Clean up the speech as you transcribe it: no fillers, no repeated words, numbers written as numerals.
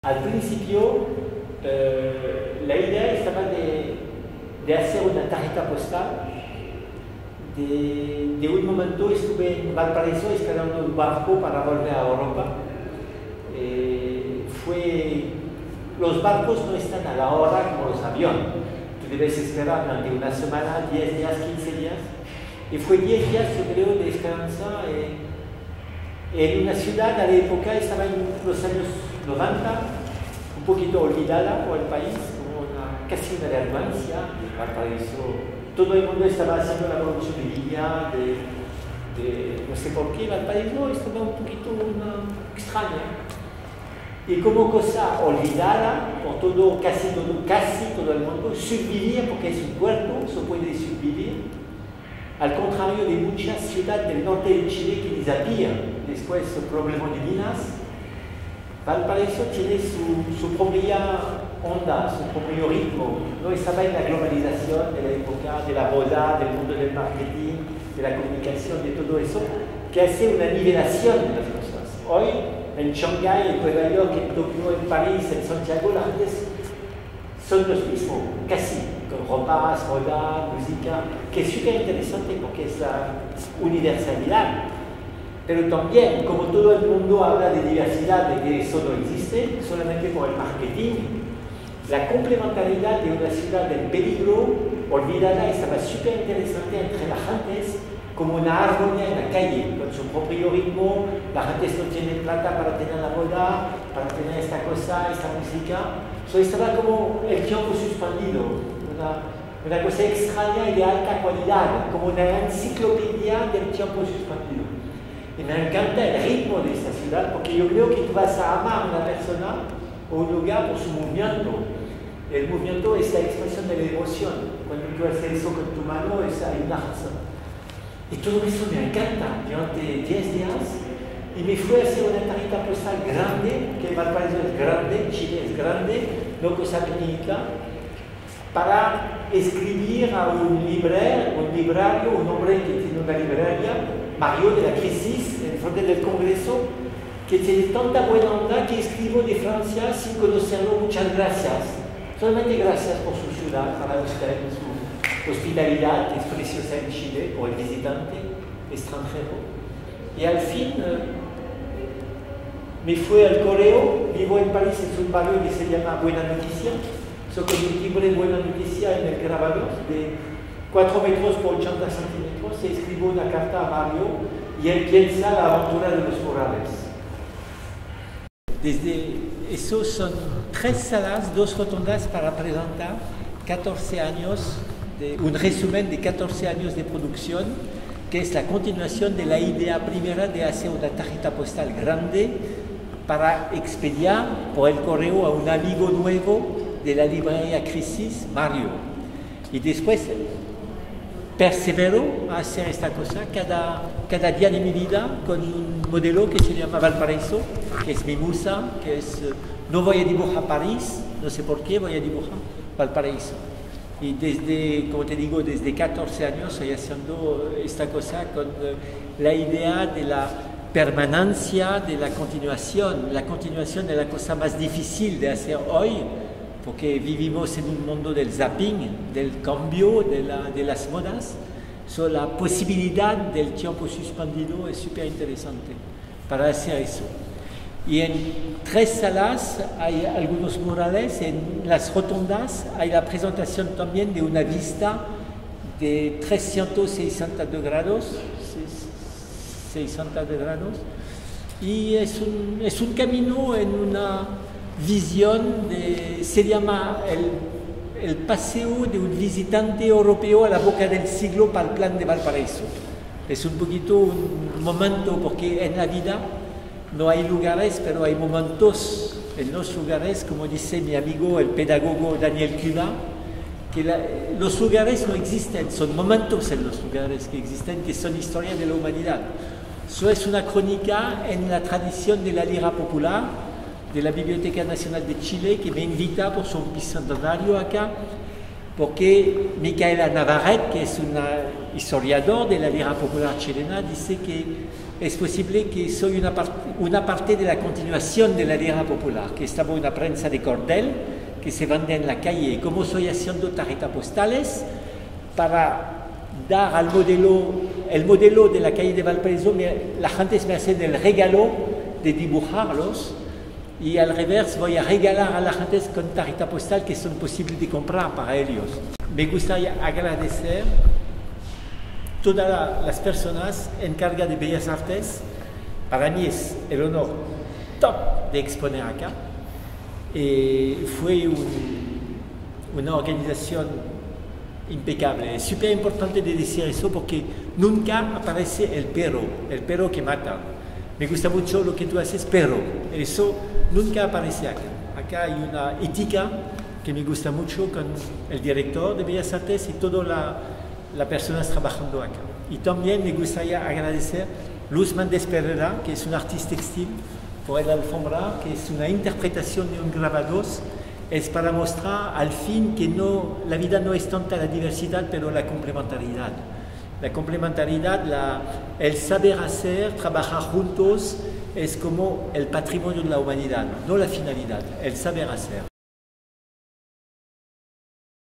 Al principio, la idea estaba de hacer una tarjeta postal. De un momento estuve en Valparaíso esperando un barco para volver a Europa. Los barcos no están a la hora como los aviones. Tú debes esperar durante una semana, 10 días, 15 días. Y fue 10 días, yo creo, de esperanza en una ciudad. A la época estaba en los años 90, un poquito olvidada por el país, como casi una vergüenza. Valparaíso, todo el mundo estaba haciendo la producción de línea, no sé por qué, Valparaíso estaba un poquito extraña. Y como cosa olvidada por casi todo el mundo, subvivir porque es un puerto, se puede subvivir. Al contrario de muchas ciudades del norte de Chile que desafían después el problema de minas, Valparaíso tiene su propia onda, su propio ritmo. No estaba en la globalización de la época, de la moda, del mundo del marketing, de la comunicación, de todo eso, que hace una nivelación de las cosas. Hoy, en Shanghái, en Nueva York, en Tokio, en París, en Santiago, la gente son los mismos, casi, con ropas, moda, música, que es súper interesante porque es la universalidad. Pero también, como todo el mundo habla de diversidad, de que eso no existe, solamente por el marketing, la complementariedad de una ciudad en peligro, olvidada, estaba súper interesante entre las gentes, como una armonía en la calle, con su propio ritmo. La gente no tiene plata para tener la moda, para tener esta cosa, esta música. Estaba como el tiempo suspendido, una cosa extraña y de alta calidad, como una enciclopedia del tiempo suspendido. Y me encanta el ritmo de esta ciudad, porque yo creo que tú vas a amar a una persona o un lugar por su movimiento. El movimiento es la expresión de la emoción. Cuando tú haces eso con tu mano, hay una razón. Y todo eso me encanta. Durante 10 días, y me fui a hacer una tarjeta postal grande, que Valparaíso es grande, Chile es grande, no cosa pequeñita, para escribir a un librario, un hombre que tiene una librería, Mario de la Crisis, en frente del Congreso, que tiene tanta buena onda que escribo de Francia sin conocerlo. Muchas gracias. Solamente gracias por su ciudad, para usted, su hospitalidad, que es preciosa en Chile, por el visitante extranjero. Y al fin me fui al correo. Vivo en París, es un barrio que se llama Buena Noticia. Soy con un timbre Buena Noticia en el grabador de 4 metros por 80 centímetros. Se escribo una carta a Mario y él piensa la aventura de los murales. Esos son 3 salas, 2 rotondas para presentar 14 años, un resumen de 14 años de producción, que es la continuación de la idea primera de hacer una tarjeta postal grande para expediar por el correo a un amigo nuevo de la librería Crisis, Mario. Y después persevero a hacer esta cosa cada día de mi vida con un modelo que se llama Valparaíso, que es mi musa, que es, no voy a dibujar París, no sé por qué, voy a dibujar Valparaíso. Y como te digo, desde 14 años estoy haciendo esta cosa con la idea de la permanencia, de la continuación de la cosa más difícil de hacer hoy, porque vivimos en un mundo del zapping, del cambio, de las modas. La posibilidad del tiempo suspendido es súper interesante para hacer eso. Y en 3 salas hay algunos murales. En las rotondas hay la presentación también de una vista de 360 grados, y es un camino en una visión se llama el paseo de un visitante europeo a la boca del siglo para el plan de Valparaíso. Es un poquito un momento, porque en la vida no hay lugares, pero hay momentos en los lugares, como dice mi amigo el pedagogo Daniel Cuba, que los lugares no existen, son momentos en los lugares que existen, que son historia de la humanidad. Eso es una crónica en la tradición de la lira popular, de la Biblioteca Nacional de Chile, que me invita por su bicentenario acá, porque Micaela Navarrete, que es una historiadora de la lira popular chilena, dice que es posible que soy una parte de la continuación de la Liga Popular, que estaba una prensa de cordel que se vende en la calle, y cómo estoy haciendo tarjetas postales para dar al el modelo de la calle de Valparaíso. La gente me hace el regalo de dibujarlos, y al revés voy a regalar a la gente con tarjetas postales que son posibles de comprar para ellos. Me gustaría agradecer todas las personas encargadas de Bellas Artes. Para mí es el honor top de exponer acá. Fue una organización impecable. Es súper importante de decir eso porque nunca aparece el perro que mata. Me gusta mucho lo que tú haces, pero eso nunca aparece acá. Acá hay una ética que me gusta mucho con el director de Bellas Artes y todas las personas trabajando acá. Y también me gustaría agradecer a Luz Méndez Pereira, que es un artista textil, por el alfombra, que es una interpretación de un grabados. Es para mostrar al fin que la vida no es tanta la diversidad, pero la complementariedad. La complementariedad, el saber hacer, trabajar juntos, es como el patrimonio de la humanidad, no la finalidad, el saber hacer.